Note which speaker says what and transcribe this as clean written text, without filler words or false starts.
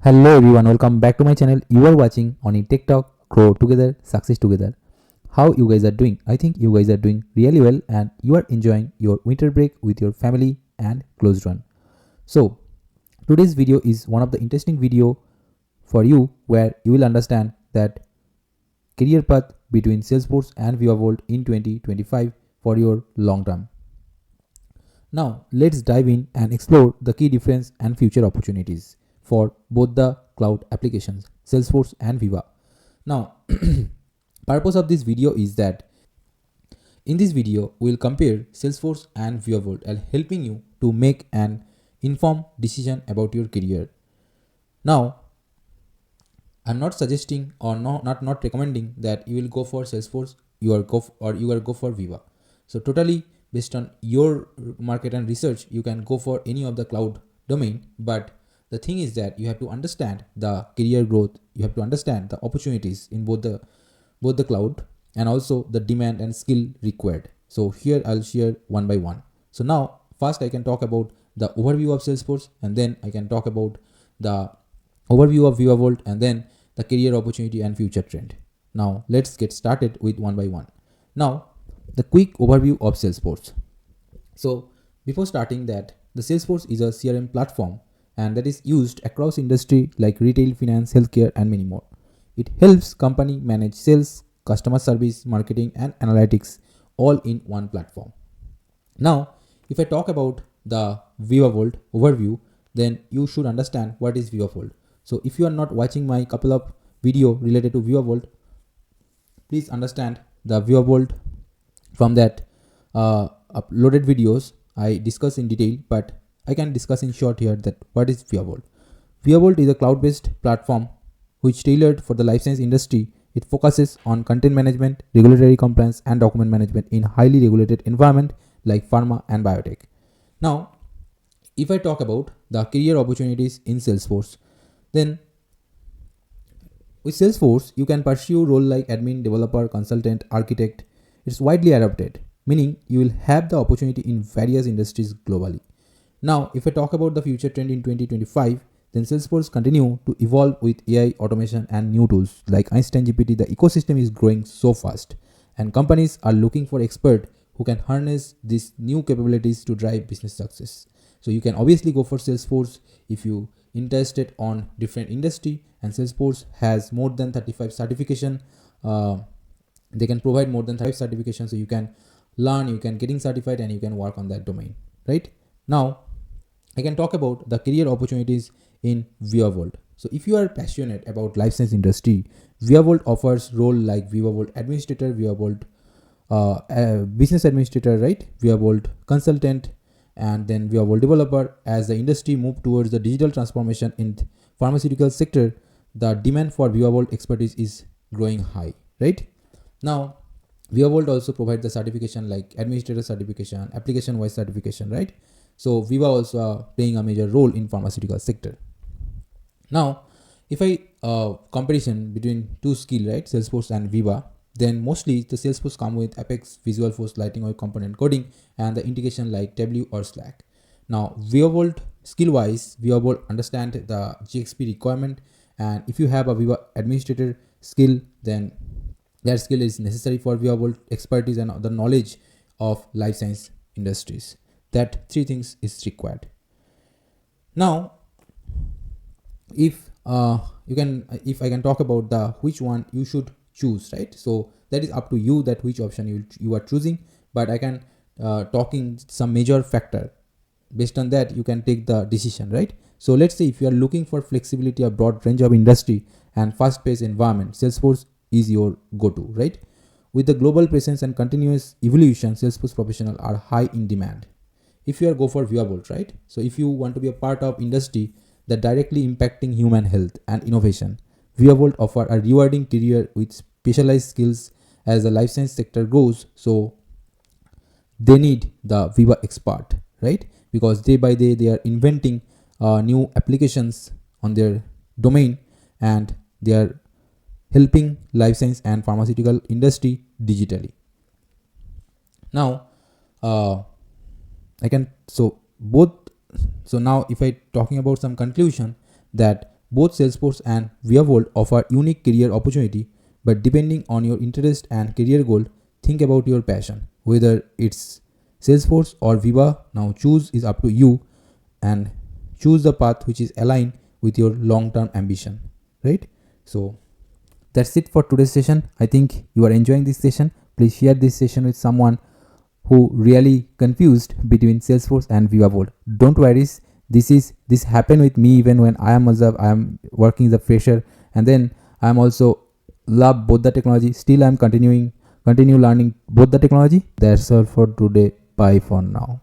Speaker 1: Hello everyone, welcome back to my channel. You are watching on TikTok, Grow Together, Success Together. How you guys are doing? I think you guys are doing really well and you are enjoying your winter break with your family and close one. So today's video is one of the interesting video for you where you will understand that career path between Salesforce and Veeva Vault in 2025 for your long term. Now let's dive in and explore the key difference and future opportunities for both the cloud applications, Salesforce and Veeva. Now, purpose of this video is that in this video, we'll compare Salesforce and Veeva Vault and helping you to make an informed decision about your career. Now, I'm not suggesting or not recommending that you will go for Salesforce, you will go for Veeva. So totally based on your market and research, you can go for any of the cloud domain, but the thing is that you have to understand the career growth, you have to understand the opportunities in both the cloud and also the demand and skill required. So here I'll share one by one. So now first I can talk about the overview of Salesforce, and then I can talk about the overview of Veeva Vault, and then the career opportunity and future trend. Now let's get started with one by one. Now the quick overview of Salesforce. So before starting that, the Salesforce is a CRM platform and that is used across industry like retail, finance, healthcare, and many more. It helps company manage sales, customer service, marketing, and analytics all in one platform. Now, if I talk about the Veeva Vault overview, then you should understand what is Veeva Vault. So if you are not watching my couple of video related to Veeva Vault, please understand the Veeva Vault from that uploaded videos I discuss in detail, but I can discuss in short here that what is Veeva Vault. Veeva Vault is a cloud-based platform which tailored for the life science industry. It focuses on content management, regulatory compliance, and document management in highly regulated environment like pharma and biotech. Now, if I talk about the career opportunities in Salesforce, then with Salesforce, you can pursue role like admin, developer, consultant, architect. It's widely adopted, meaning you will have the opportunity in various industries globally. Now, if I talk about the future trend in 2025, then Salesforce continue to evolve with AI, automation, and new tools like Einstein GPT. The ecosystem is growing so fast, and companies are looking for experts who can harness these new capabilities to drive business success. So you can obviously go for Salesforce if you interested on different industry, and Salesforce has more than 35 certification. They can provide more than 5 certifications, so you can learn, you can getting certified, and you can work on that domain, right? Now, I can talk about the career opportunities in Veeva Vault. So if you are passionate about life science industry, Veeva Vault offers role like Veeva Vault administrator, Veeva Vault business administrator, right? Veeva Vault consultant, and then Veeva Vault developer. As the industry move towards the digital transformation in pharmaceutical sector, the demand for Veeva Vault expertise is growing high, right? Now, Veeva Vault also provides the certification like administrator certification, application wise certification, right? So Veeva also playing a major role in pharmaceutical sector. Now, if I comparison between two skill, right, Salesforce and Veeva, then mostly the Salesforce come with Apex, Visualforce, Lightning or component coding, and the integration like Tableau or Slack. Now, Veeva Vault skill wise, Veeva Vault understand the GXP requirement, and if you have a Veeva administrator skill, then that skill is necessary for Veeva Vault expertise and the knowledge of life science industries. That three things is required. Now, if I can talk about the which one you should choose, right? So that is up to you that which option you are choosing, but I can talking some major factor. Based on that, you can take the decision, right? So let's say if you are looking for flexibility, a broad range of industry and fast-paced environment, Salesforce is your go-to, right? With the global presence and continuous evolution, Salesforce professionals are high in demand. If you are go for Veeva Vault, right? So if you want to be a part of industry that directly impacting human health and innovation, Veeva Vault offer a rewarding career with specialized skills as the life science sector grows. So they need the Veeva expert, right? Because day by day they are inventing new applications on their domain, and they are helping life science and pharmaceutical industry digitally. Now, I can so both. So now if I talking about some conclusion, that Both Salesforce and Veeva Vault offer unique career opportunity, but depending on your interest and career goal, think about your passion. Whether it's Salesforce or Veeva, now choose is up to you, and choose the path which is aligned with your long-term ambition, right? So that's it for today's session. I think you are enjoying this session. Please share this session with someone who really confused between Salesforce and Veeva Vault. Don't worry, this happened with me even when I am working as a fresher, and then I am also love both the technology. Still I am continue learning both the technology. That's all for today. Bye for now.